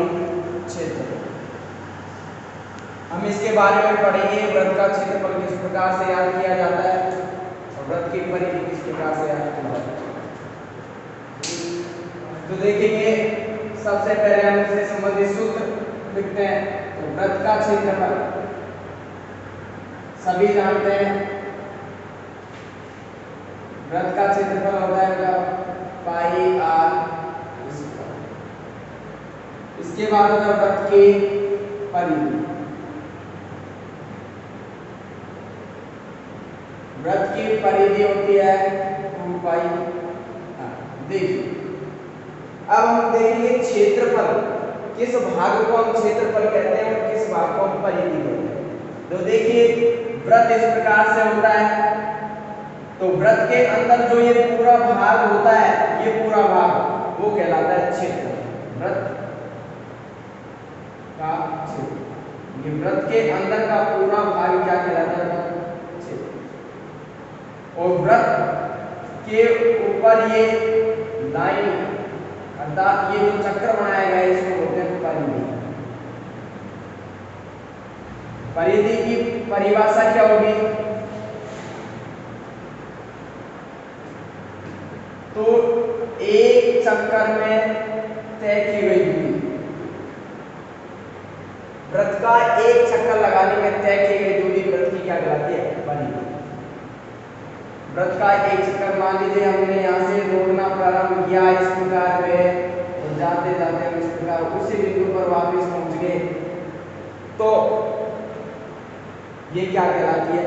परिक्षेत्रफल। हम इसके बारे में पढ़ेंगे वृत्त का क्षेत्रफल किस प्रकार से याद किया जाता है और वृत्त की परिधि किस प्रकार से याद की जाती है। तो देखेंगे सबसे पहले हम इससे संबंधित सूत्र लिखते हैं। तो वृत्त का क्षेत्रफल सभी जानते हैं, वृत्त का क्षेत्रफल होता है पाई आर स्क्वायर। इसके बाद होता है वृत्त की परिधि। वृत्त की परिधि होती है 2 पाई आर। देखिए अब हम देखेंगे क्षेत्रफल, किस भाग को हम क्षेत्रफल कहते हैं और किस भाग को हम परिधि कहते हैं। तो देखिए वृत्त इस प्रकार से होता है, तो वृत्त के अंदर जो ये पूरा भाग होता है, ये पूरा भाग वो कहलाता है क्षेत्र। वृत्त का क्षेत्र, ये वृत्त के अंदर का पूरा भाग क्या कहलाता है? क्षेत्र। और वृत्त के ऊपर ये लाइन अर्थात ये जो चक्र बनाया गया है इसको बोलते हैं परिधि। परिधि की परिभाषा क्या होगी? तो एक चक्कर में तय की गई दूरी, वृत्त का एक चक्कर लगाने में तय की गई दूरी वृत्त की क्या कहलाती है? परिधि। वृत्त का एक चक्कर मान लीजिए हमने यहाँ से रोकना प्रारंभ किया इस प्रकार में, और जाते जाते हम इस प्रकार उसी बिंदु पर वापस पहुंच गए, तो ये क्या कहलाती है?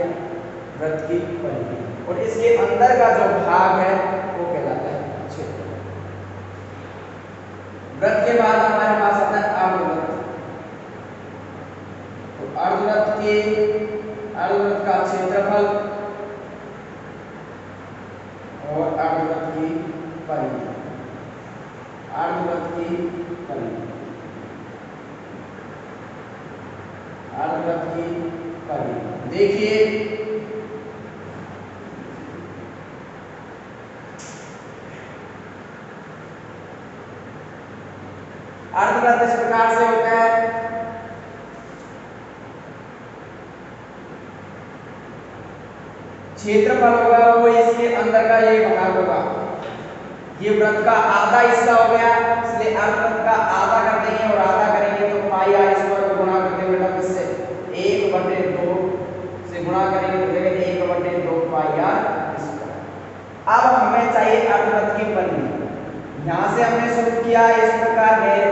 वृत्त की परिधि। और इसके अंदर का जो भाग है वो कहलाता है क्षेत्र। वृत्त के बाद हमारे पास आता है अर्धवृत्त। तो अर्धवृत्त का क्षेत्रफल और अर्धवृत्त की परिधि। अर्धवृत्त की परिधि, अर्धवृत्त की परिधि देखिए अर्धवृत्त इस प्रकार से होता है। क्षेत्रफल होगा वो इसके अंदर का ये भाग होगा, ये वृत्त का आधा हिस्सा हो गया, इसलिए अर्धवृत्त का आधा कर देंगे और आधा करेंगे तो पाई आर स्क्वायर को गुणा करते हुए बेटा किससे? 1/2 से गुणा करेंगे तो देगा 1/2 पाई आर स्क्वायर। अब हमें चाहिए अर्धवृत्त की परिधि। यहाँ से हमने शुरू किया इस प्रकार गए,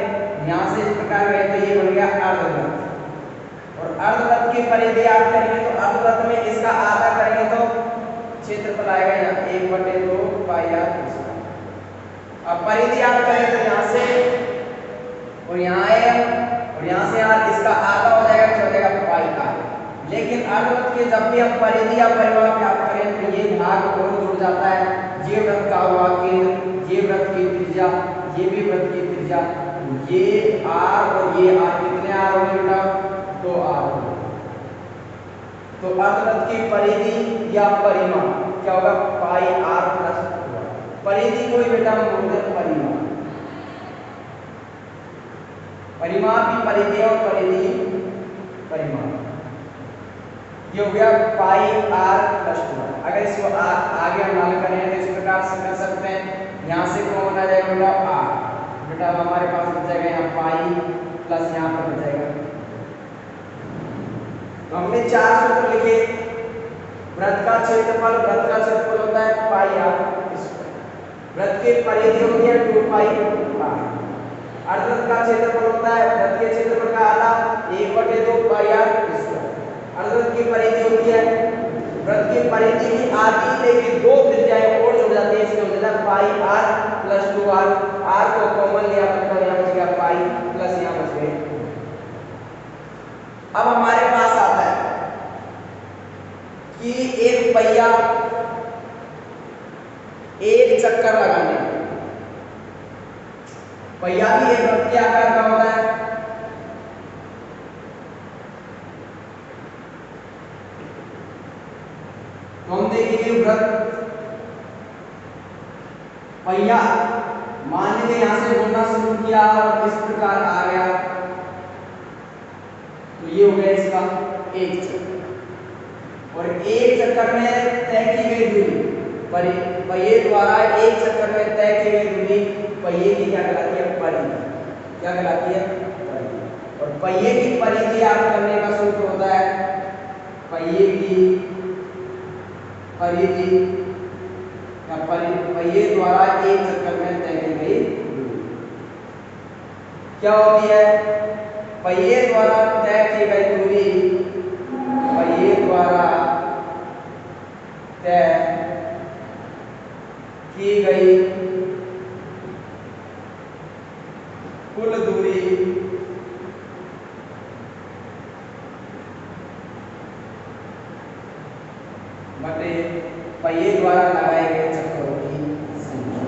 यहाँ से इस प्रकार गए, तो ये बन गया अर्धवृत्त। और अर्धवृत्त की परिधि आप करेंगे तो अर्धवृत्त में इसका आधा करेंगे तो क्षेत्रफल आएगा यहाँ 1/2 पाई आर स्क्वायर। अब परिधि आप करें तो यहाँ से और यहाँ आए और यहाँ से यहाँ इसका आधा हो जाएगा, तो हो जाएगा पाई आर। लेकिन अर्धवृत्त के जब भी हम परिधि या परिमाप प्राप्त करें तो ये भाग और जुड़ जाता है। ये वृत्त का हुआ केंद्र, ये वृत्त की त्रिज्या, ये भी वृत्त की त्रिज्या, ये आर और ये आर, कितने आर होंगे बेटा? 2 आर होंगे। तो अर्धवृत्त की परिधि या परिमाप क्या होगा? पाई आर प्लस 2। परिधि को ही बेटा हम बोलते हैं परिमाप। परिमाप भी परिधि और परिधि परिमाप। ये हो गया पाई आर प्लस 2। अगर इसको आगे हम हल करें तो इस प्रकार से कर सकते हैं। यहाँ से कौन आ जाएगा बेटा? आर। बेटा हमारे पास बच जाएगा यहाँ पाई प्लस यहाँ पर बच जाएगा। तो हमने 4 सूत्र लिखे। वृत्त का क्षेत्रफल होता है पाई आर स्क्वायर। वृत्त की परिधि होती है 2 पाई आर। अर्धवृत्त का क्षेत्रफल होता है, वृत्त के क्षेत्रफल का आधा 1/2 पाई आर स्क्वायर। अर्धवृत्त की परिधि होती है, वृत्त की परिधि की आधी लेकिन 2 त्रिज्याएं और जुड़ जाती है, इसलिए हो जाता है पाई आर प्लस 2 आर। आर को कॉमन लिया मतलब यहाँ बच गया पाई प्लस यहाँ बच गए। अब हमारे पास आता है कि एक पहिया एक चक्कर लगाने, पहिया भी एक वृत्त के आकार का होता है। तो हम देखेंगे वृत्त पहिया मान लीजिए यहां से घूमना शुरू किया और इस प्रकार आ गया, ये हो गया इसका एक चक्कर। और एक चक्कर में तय की गई दूरी पहिए द्वारा एक चक्कर में तय की गई दूरी पहिए की क्या कहलाती है? परिधि। क्या कहलाती है? परिधि। और पहिए की परिधि याद करने का सूत्र होता है पहिए की परिधि या पहिए द्वारा एक चक्कर में तय की गई दूरी क्या होती है? पहिए द्वारा तय की गई दूरी पहिए द्वारा तय की गई कुल दूरी बटे पहिए द्वारा लगाए गए चक्करों की संख्या।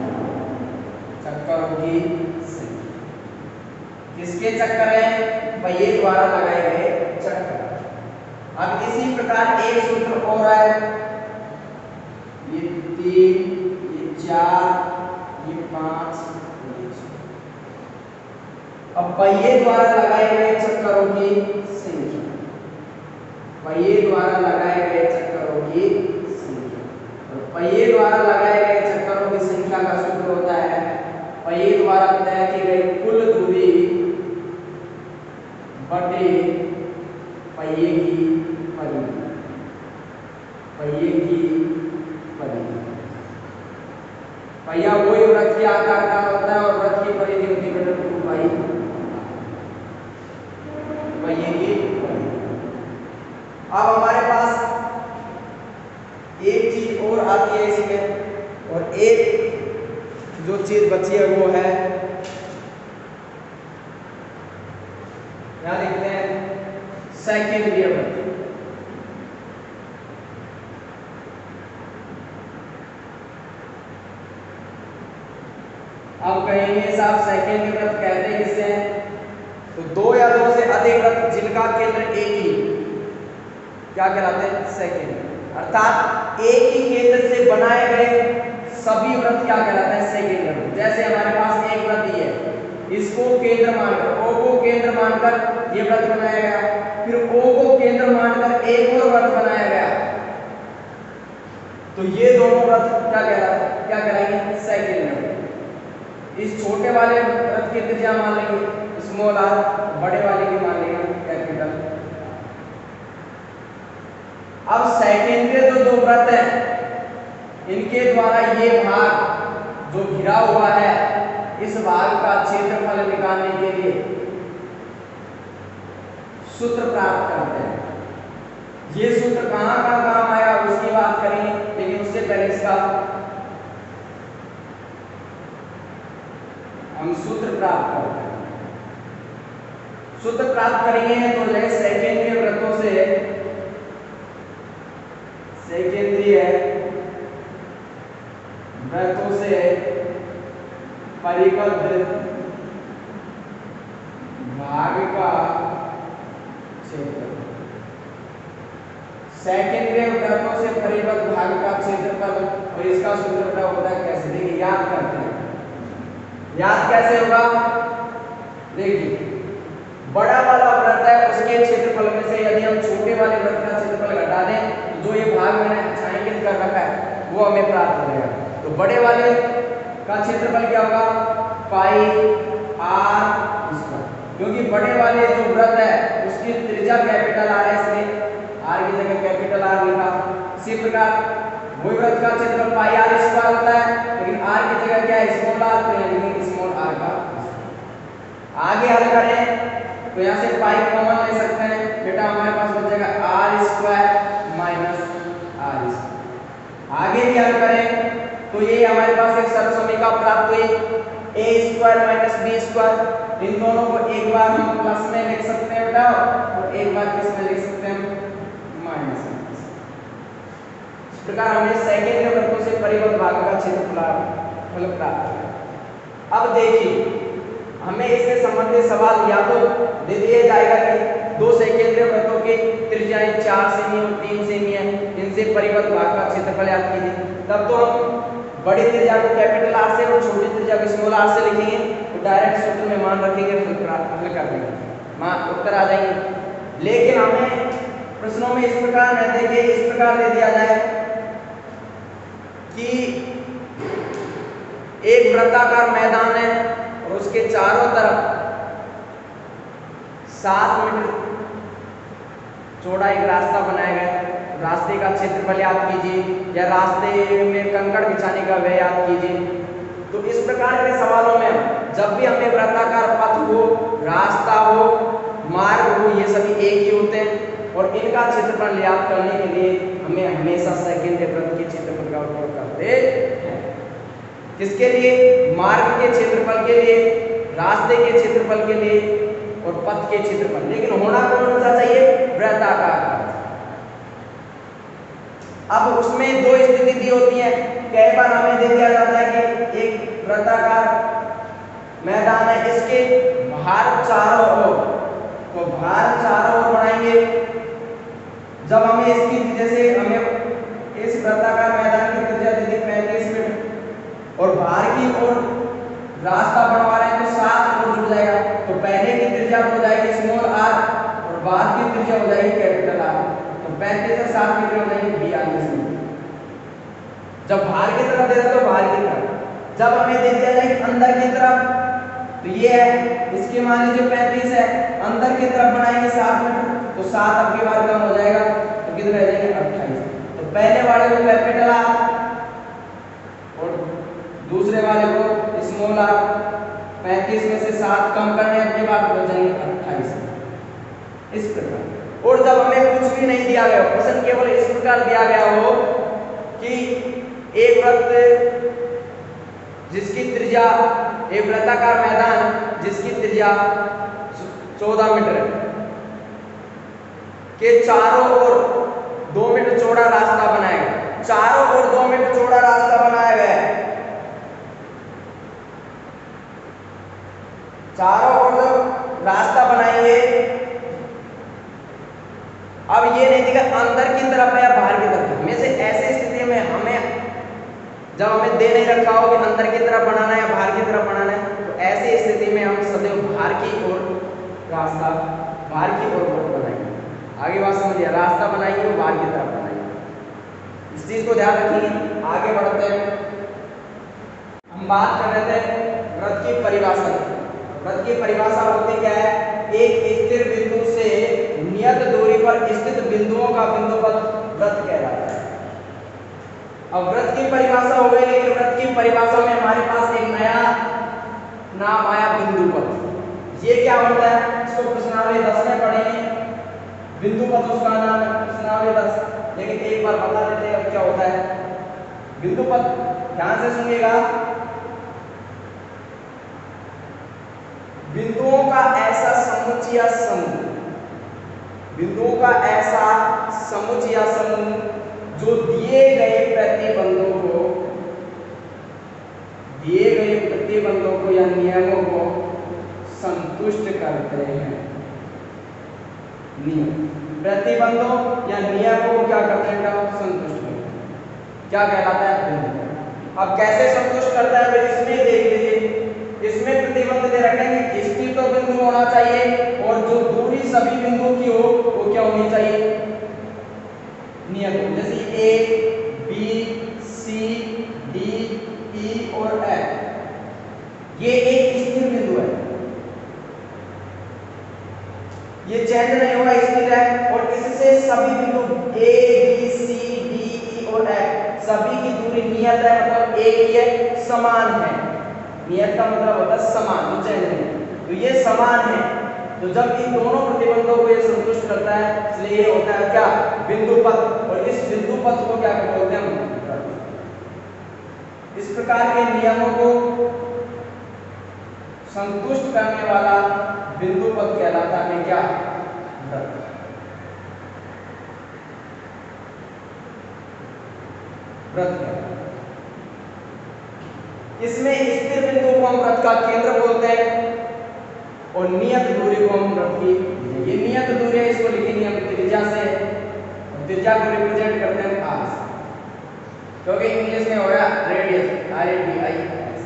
चक्करों की संख्या किसके चक्कर हैं? पहिए द्वारा लगाए गए चक्कर। अब इसी प्रकार एक सूत्र और है, ये 3, ये 4, ये 5, ये 6। अब पहिए द्वारा लगाए गए चक्करों की संख्या, पहिए द्वारा लगाए गए चक्करों की संख्या। और पहिए द्वारा लगाए गए चक्करों की संख्या का सूत्र होता है पहिए द्वारा तय की गई कुल दूरी बटे पहिए की परिधि। पहिए की परिधि। पहिया वही वृत्त के आकार का होता है और वृत्त की परिधि होती है बटे 2 पहिए की परिधि। अब हमारे पास एक चीज और आती है इसमें, और एक जो चीज बची है वो है, यहां लिखते हैं सेकेंडरी वृत्त। अब कहेंगे साहब सेकेंडरी वृत्त कहते हैं किसे? तो 2 या 2 से अधिक वृत्त जिनका केंद्र एक ही क्या कहलाते हैं? सेकेंडरी। अर्थात एक ही केंद्र से बनाए गए सभी वृत्त क्या कहलाते हैं? सेकेंडरी वृत्त। जैसे हमारे पास एक वृत्त ही है, इसको केंद्र मानकर O को केंद्र मानकर ये वृत्त बनाया गया, फिर O को केंद्र मानकर एक और वृत्त बनाया गया, तो ये दोनों वृत्त क्या कहलाएंगे? सेकेंडरी वृत्त। इस छोटे वाले वृत्त की त्रिज्या मान लेंगे स्मॉल r, बड़े वाले की मान लेंगे कैपिटल। अब सेकेंडरी जो 2 वृत्त हैं इनके द्वारा ये भाग जो घिरा हुआ है इस भाग का क्षेत्रफल निकालने के लिए सूत्र प्राप्त करते हैं। ये सूत्र कहां का काम आया उसकी बात करेंगे, लेकिन उससे पहले इसका हम सूत्र प्राप्त करते हैं। सूत्र प्राप्त करेंगे तो ले सेकेंडरी वृत्तों से सेकेंडरी वृत्तों से परिबद्ध भाग का क्षेत्रफल। सेकेंडरी वृत्तों से परिबद्ध भाग का क्षेत्रफल, और इसका सूत्र होता है कैसे? देखिए याद करते हैं। याद कैसे होगा? देखिए बड़ा वाला वृत्त है उसके क्षेत्रफल में से यदि हम छोटे वाले वृत्त का क्षेत्रफल घटा दें तो जो ये भाग मैंने छायांकित कर रखा है वो हमें प्राप्त हो जाएगा। तो बड़े वाले का क्षेत्रफल क्या होगा? पाई r स्क्वायर, क्योंकि बड़े वाले जो वृत्त है उसकी त्रिज्या कैपिटल R है इसलिए r की जगह कैपिटल R लिखा। इसी प्रकार वही वृत्त का क्षेत्रफल पाई r स्क्वायर होता है, लेकिन r की जगह क्या है? स्मॉल r, तो यहाँ लिखेंगे स्मॉल r का। आगे हल करें तो यहाँ से पाई कॉमन ले सकते हैं बेटा, हमारे पास बचेगा r square minus r square. आगे भी हल करें तो ये हमारे पास एक सरल समीकरण प्राप्त हुई a square minus b square. इन दोनों को एक बार हम प्लस में लिख सकते हैं बेटा, और एक बार किस में लिख सकते हैं? माइनस में। इस प्रकार हमने सेकेंडरी वृत्तों से परिबद्ध भाग का क्षेत्रफल प्राप्त किया। अब देखिए हमें इससे संबंधित सवाल या तो दे दिया जाएगा कि 2 सेकेंडरी वृत्तों की त्रिज्याएं 4 सेमी और 3 सेमी है, इनसे परिबद्ध भाग का क्षेत्रफल याद कीजिए। तब तो हम बड़ी त्रिज्या को कैपिटल R से और छोटी त्रिज्या को स्मॉल r से लिखेंगे, तो डायरेक्ट सूत्र में मान रखेंगे, हल कर देंगे, उत्तर आ जाएंगे। लेकिन हमें प्रश्नों में इस प्रकार न दे के इस प्रकार दे दिया जाए कि एक वृत्ताकार मैदान है और उसके चारों तरफ 7 मीटर चौड़ा एक रास्ता बनाया गया है। रास्ते का क्षेत्रफल याद कीजिए या रास्ते में कंकड़ बिछाने का व्यय याद कीजिए। तो इस प्रकार के सवालों में जब भी हमें वृत्ताकार पथ हो, रास्ता हो, मार्ग हो, ये सभी एक ही होते हैं और इनका क्षेत्रफल याद करने के लिए हमें हमेशा सेकंड वृत्त के क्षेत्रफल का उपयोग करते हैं। किसके लिए? मार्ग के क्षेत्रफल के लिए, रास्ते के क्षेत्रफल के लिए और पथ के क्षेत्रफल। लेकिन होना कौन सा चाहिए? वृत्ताकार। अब उसमें दो स्थिति दी होती है। कई बार हमें दे दिया जाता है कि एक वृत्ताकार मैदान है, इसके बाहर चारों ओर, तो बाहर चारों ओर बनाएंगे। जब हमें इसकी जैसे हमें इस वृत्ताकार मैदान की त्रिज्या दी 35 मीटर और बाहर की ओर रास्ता बनवा रहे हैं तो 7 और जुड़ जाएगा। तो पहले की त्रिज्या हो जाएगी स्मॉल r और बाद की त्रिज्या हो जाएगी कैपिटल R। तो 35 से 7 मीटर हो जाएगी 42 मीटर। जब बाहर की तरफ दे तो बाहर की तरफ। जब हमें दे दिया जाए अंदर की तरफ तो ये है, इसके मान लीजिए 35 है, अंदर की तरफ बनाएंगे 7 मीटर तो 7 अब की बार कम हो जाएगा तो कितने रह जाएंगे? 28। तो पहले वाले को कैपिटल R और दूसरे वाले को स्मॉल r। 35 में से 7 कम करने अपनी बात हो जाएंगे 28। इस प्रकार। और जब हमें कुछ भी नहीं दिया गया, प्रश्न केवल इस प्रकार दिया गया हो कि एक वृत्त जिसकी त्रिज्या, एक वृत्ताकार मैदान जिसकी त्रिज्या 14 मीटर है के चारों ओर 2 मीटर चौड़ा रास्ता बनाया गया। चारों ओर 2 मीटर चौड़ा रास्ता बनाया गया है। चारों ओर जब रास्ता बनाएंगे, अब ये नहीं दिखा अंदर की तरफ है या बाहर की तरफ। हमें से ऐसे स्थिति में हमें जब हमें दे नहीं रखा हो कि अंदर की तरफ बनाना है या बाहर की तरफ बनाना है, तो ऐसी स्थिति में हम सदैव बाहर की ओर रास्ता, बाहर की ओर रोड बनाएंगे। आगे बात समझिए, रास्ता बनाएंगे वो बाहर की तरफ बनाएंगे। इस चीज को ध्यान रखिए। आगे बढ़ते हैं। हम बात कर रहे थे वृत्त की परिभाषा। वृत्त की परिभाषा होती क्या है? एक स्थिर बिंदु से नियत दूरी पर स्थित बिंदुओं का बिंदुपथ वृत्त कहलाता है। अब वृत्त की परिभाषा हो गई, लेकिन वृत्त की परिभाषा में हमारे पास एक नया नाम आया, बिंदुपथ। ये क्या होता है? इसको प्रश्नावली 10 में पढ़ेंगे। बिंदुपथ उसका नाम है, प्रश्नावली 10। लेकिन एक बार बता देते हैं अब क्या होता है बिंदुपथ। ध्यान से सुनिएगा। बिंदुओं का ऐसा समुच्चय या समूह, बिंदुओं का ऐसा समुच्चय या समूह जो दिए गए प्रतिबंधों को या नियमों को संतुष्ट करते हैं। नियम प्रतिबंधों या नियमों को क्या करते हैं? संतुष्ट करते हैं। क्या कहलाता है? बिंदु। अब कैसे संतुष्ट करता है? फिर इसमें देख लीजिए। इसमें प्रतिबंध दे रखे हैं स्थिर तो बिंदु होना चाहिए और जो दूरी सभी बिंदुओं की हो वो क्या होनी चाहिए? नियत। जैसे A, B, C, D, E और F, ये एक स्थिर बिंदु है, ये चेंज नहीं होगा, स्थिर है। और इससे सभी बिंदु A, B, C, D, E और F सभी की दूरी नियत है, मतलब एक ही है, समान है। नियत का मतलब होता है समान, तो चेंज नहीं। तो ये समान है, तो जब इन दोनों प्रतिबंधों को ये संतुष्ट करता है, इसलिए ये होता है क्या? बिंदुपथ। और इस बिंदुपथ को क्या बोलते हैं? इस प्रकार के नियमों को संतुष्ट करने वाला बिंदुपथ कहलाता है क्या? वृत्त। वृत्त। इसमें स्थिर बिंदु को हम वृत्त का केंद्र बोलते हैं और नियत दूरी को हम वृत्त की, ये नियत दूरी है, इसको लिखेंगे हम त्रिज्या से। त्रिज्या को रिप्रेजेंट करते हैं r से, क्योंकि इंग्लिश में हो गया रेडियस, RADIUS।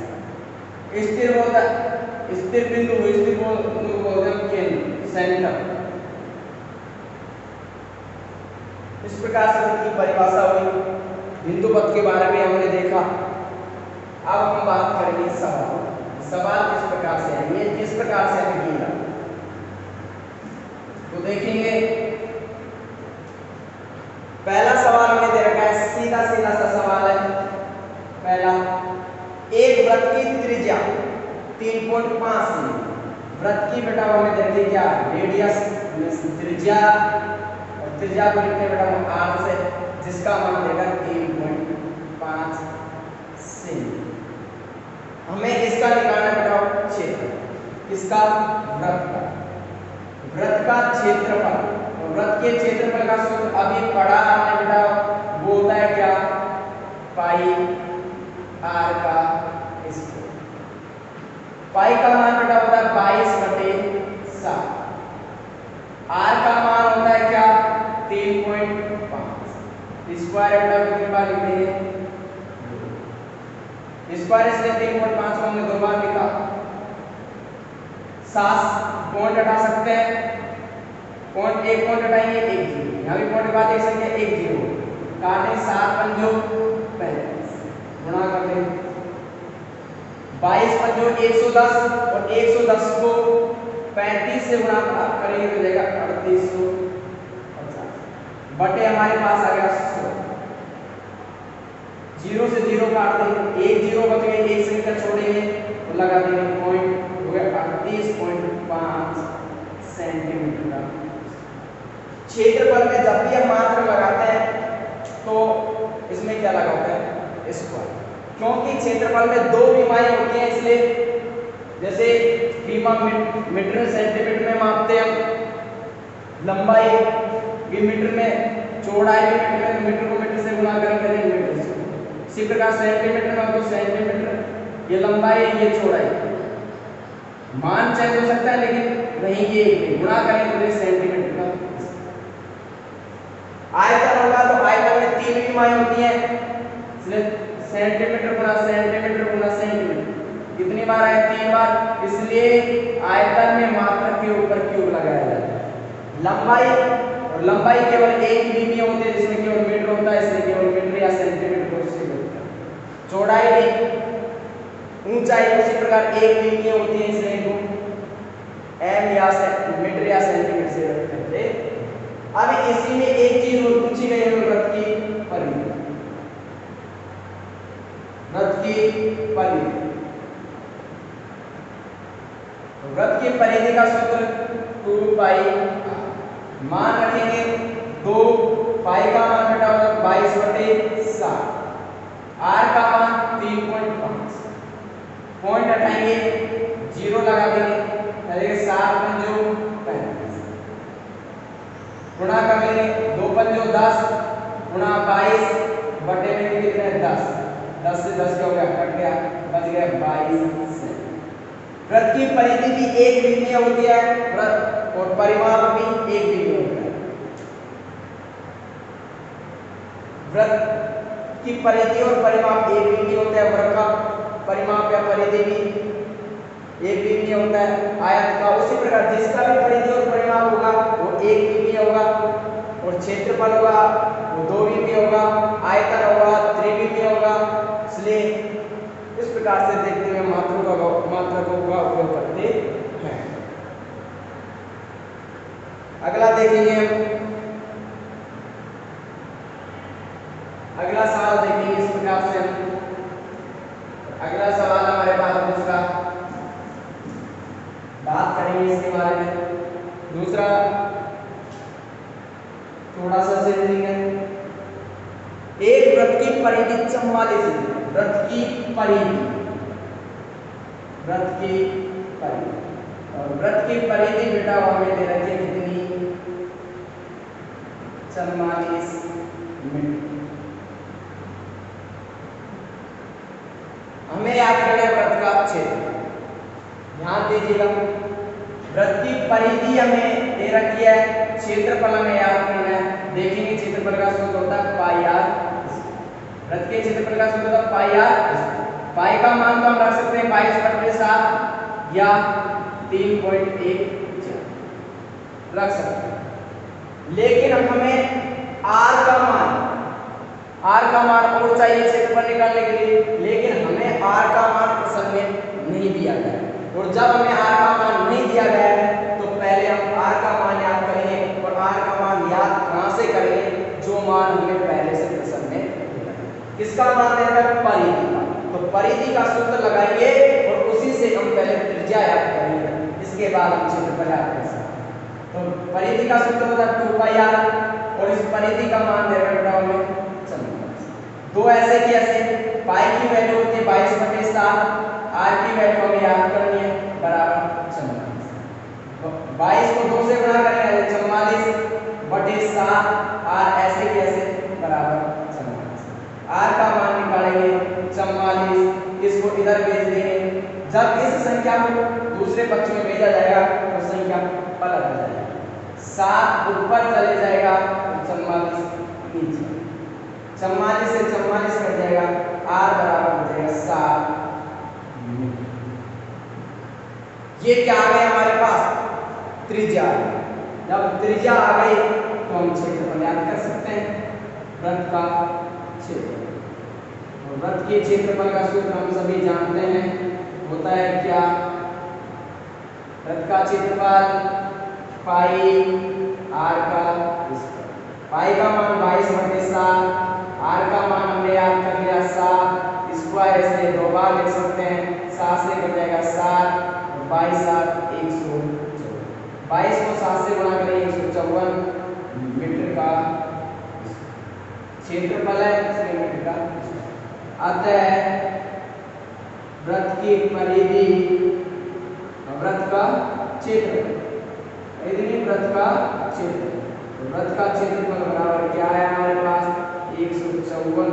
स्थिर होता है, स्थिर बिंदु को बोलते हैं केंद्र, सेंटर। प्रकार से वृत्त की परिभाषा हुई। बिंदु पथ के बारे में हमने देखा। अब हम बात करेंगे सवाल। सवाल किस प्रकार से है, ये किस प्रकार से हमें मिला तो देखेंगे। पहला सवाल हमें दे रखा है, सीधा सीधा सा सवाल है। पहला, एक वृत्त की त्रिज्या 3.5 सेमी। वृत्त की बेटा हमें दे रखी क्या, रेडियस त्रिज्या, और त्रिज्या को लिखते हैं बेटा हम r से, जिसका मान देगा 3.5 सेमी। हमें इसका निकालना बेटा क्षेत्र, इसका वृत्त का, वृत्त का क्षेत्रफल। वृत्त के क्षेत्रफल का सूत्र अभी पढ़ा हमने बेटा, वो होता है क्या, पाई r का स्क्वायर। पाई का मान बेटा होता है 22/7। r का मान होता है क्या, 3.5। स्क्वायर बेटा कितनी बार लिख देंगे, स्क्वायर इसलिए 3.5 को हमने 2 बार लिखा। 7 पॉइंट हटा सकते हैं, पॉइंट एक पॉइंट हटाएंगे 1 0, यहाँ भी पॉइंट के बाद एक संख्या 1 0 काटें, 7 पंजो 35 गुणा कर दें, 22 पंजो 110, और 110 को 35 से गुणा करेंगे तो जाएगा 3850 बटे हमारे पास आ गया 100। 0 से 0 काट देंगे, 1 0 बच गए, एक संख्या छोड़ेंगे तो लगा देंगे पॉइंट, हो गया 38.5 सेंटीमीटर का। क्षेत्रफल में जब भी हम मात्रा लगाते हैं तो इसमें क्या लगाते हैं, स्क्वायर, क्योंकि क्षेत्रफल में 2 विमाएं होती हैं, इसलिए जैसे विमा मीटर सेंटीमीटर में मापते हैं, लंबाई भी मीटर में, चौड़ाई भी मीटर में, मीटर को मीटर से गुणा करेंगे मीटर से। इसी प्रकार सेंटीमीटर में तो सेंटीमीटर, ये लंबाई ये चौड़ाई, मान चेंज हो सकता है लेकिन रहेंगे गुणा करेंगे तो सेंटीमीटर का। आयतन होगा तो आयतन में 3 विमाएं होती हैं, इसलिए सेंटीमीटर गुणा सेंटीमीटर गुणा सेंटीमीटर, कितनी बार आए, 3 बार, इसलिए आयतन में मात्रक के ऊपर क्यूब लगाया जाता है। लंबाई, और लंबाई केवल एक मिमी होती है जिसमें केवल मीटर होता है, इसलिए केवल मीटर या सेंटीमीटर को से होता है। चौड़ाई भी, ऊंचाई उसी प्रकार एक मिमी होती है, इसलिए एम या मीटर या सेंटीमीटर से रखते हैं। अब इसी में एक चीज पूछी गई है, वृत्त की परिधि, वृत्त की परिधि। वृत्त की परिधि का सूत्र 2 पाई, मान रखेंगे 2, पाई का मान बेटा होगा 22/7, r का मान 3.5, पॉइंट हटाएंगे 0 लगा देंगे, 7 पंजो 35 गुणा कर लेंगे, 2 पंजो 10 गुणा 22 बटे में कितने 10, 10 से 10 क्या हो गया, कट गया, बच गया 22 से। वृत्त की परिधि भी एक मिमी होती है, वृत्त और परिमाप भी एक मिमी होता है। वृत्त की परिधि और परिमाप एक मिमी होता है, वृत्त का परिमाप या परिधि भी एक मिमी होता है। आयत का उसी प्रकार जिसका भी परिधि और परिमाप होगा वो एक मिमी होगा, और क्षेत्रफल होगा वो 2 मिमी होगा, आयतन होगा 3 मिमी होगा। इसलिए इस प्रकार से देखते हुए मात्रकों का उपयोग करते हैं। अगला देखेंगे, अगला सवाल देखेंगे इस प्रकार से। अगला सवाल हमारे पास दूसरा, बात करेंगे इसके बारे में। दूसरा थोड़ा सा चेंजिंग है। एक वृत्त की परिधि 44 है, वृत्त की परिधि, वृत्त की परिधि, और वृत्त की परिधि बेटा हमें दे रखी है कितनी, 44 मीटर। हमें याद करना है वृत्त का क्षेत्र, ध्यान दीजिएगा। वृत्त की परिधि हमें दे रखी है, क्षेत्रफल हमें याद करना है। देखेंगे क्षेत्रफल का सूत्र होता है पाई r, वृत्त के क्षेत्रफल का सूत्र होता है पाई r। पाई का मान तो हम रख सकते हैं 22/7 या 3.1 रख सकते हैं, लेकिन हमें आर का मान और चाहिए क्षेत्रफल निकालने के लिए, लेकिन हमें आर का मान प्रश्न में नहीं दिया गया है। और जब हमें आर का मान नहीं दिया गया है तो पहले हम आर का मान याद करेंगे। और आर का मान याद कहां से करेंगे? जो मान हमें पहले से प्रश्न में दिया है। किसका मान देगा? परिधि का। तो परिधि का सूत्र लगाएंगे और उसी से हम पहले त्रिज्या याद करेंगे, इसके बाद हम क्षेत्रफल याद कर सकते हैं। तो परिधि का सूत्र होता है 2 पाई आर, और इस परिधि का मान देगा बेटा हमें 44। दो ऐसे की ऐसे, पाई की वैल्यू होती है 22/7, आर की वैल्यू हमें याद करनी है बराबर 44। तो 22 को 2 से गुणा करेंगे 44/7, आर ऐसे की ऐसे बराबर 44। आर का मान निकालेंगे 44, इसको इधर भेज देंगे। जब इस संख्या को दूसरे पक्ष में भेजा जाएगा तो संख्या पलट जाएगी, 7 ऊपर चले जाएगा और 44 नीचे। 44 से 44 कट जाएगा, आर बराबर हो जाएगा 7 मीटर। ये क्या आ गया हमारे पास? त्रिज्या। जब त्रिज्या आ गई तो हम क्षेत्रफल याद कर सकते हैं, वृत्त का क्षेत्रफल। और वृत्त के क्षेत्रफल का सूत्र हम सभी जानते हैं, होता है क्या? वृत्त का क्षेत्रफल पाई आर का स्क्वायर। पाई का मान 22/7, आर का मान हमने याद कर लिया 7, स्क्वायर इसलिए 2 बार लिख सकते हैं, 7 से कट जाएगा 7, और 22/7 154। 22 को 7 से गुणा करेंगे 154 मीटर का क्षेत्रफल है, इसलिए मीटर का। अतः वृत्त की परिधि, वृत्त का क्षेत्रफल, वृत्त का क्षेत्रफल, तो वृत्त का क्षेत्रफल बराबर क्या है हमारे पास? 154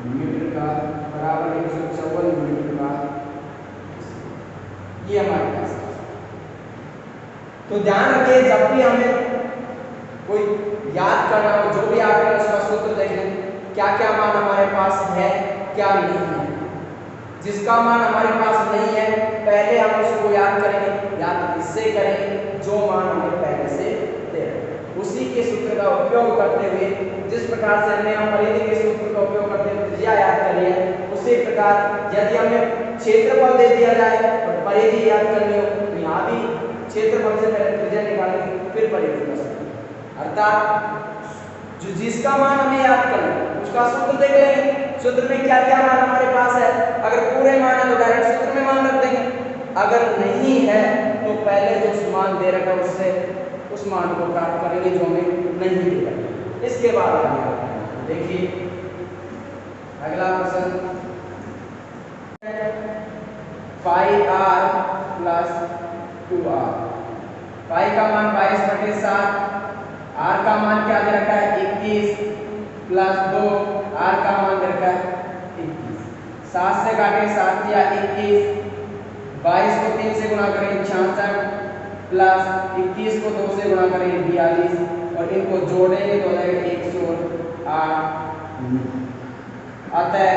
मीटर का, बराबर 154 मीटर का, ये हमारे पास है। तो ध्यान रखिए, जब भी हमें कोई याद करना हो, जो भी आप उसका सूत्र देख लें, क्या क्या मान हमारे पास है, क्या नहीं है। जिसका मान हमारे पास नहीं है पहले हम उसको याद करेंगे, याद इससे करेंगे जो मान हमें पहले से दे रहे हैं। उसी के सूत्र का उपयोग करते हुए, जिस प्रकार से हमने हम परिधि के सूत्र का उपयोग करते हुए त्रिज्या याद कर लिया है, उसी प्रकार यदि हमें क्षेत्रफल दे दिया जाए और परिधि याद करनी हो तो यहाँ भी क्षेत्रफल से पहले त्रिज्या निकालेंगे, फिर परिधि का सूत्र। अर्थात जो जिसका मान हमें याद करना है उसका सूत्र देख लेंगे, सूत्र में क्या क्या मान हमारे पास है। अगर पूरे मान है तो डायरेक्ट सूत्र में मान रख देंगे, अगर नहीं है तो पहले जो मान दे रखा है उससे उस मान को प्राप्त करेंगे जो हमें नहीं दे रखा। इसके बाद आगे देखिए अगला प्रश्न, पाई आर प्लस 2r। पाई का मान 22/7, आर का मान क्या दे रखा है 21 प्लस 2, आर का मान दे रखा है 21। 7 से काटे 7 या 21, 22 को 3 से गुणा करेंगे 66 प्लस 21 को 2 से गुणा करेंगे 42, और इनको जोड़ेंगे तो हो जाएगा 108 मीटर। अतः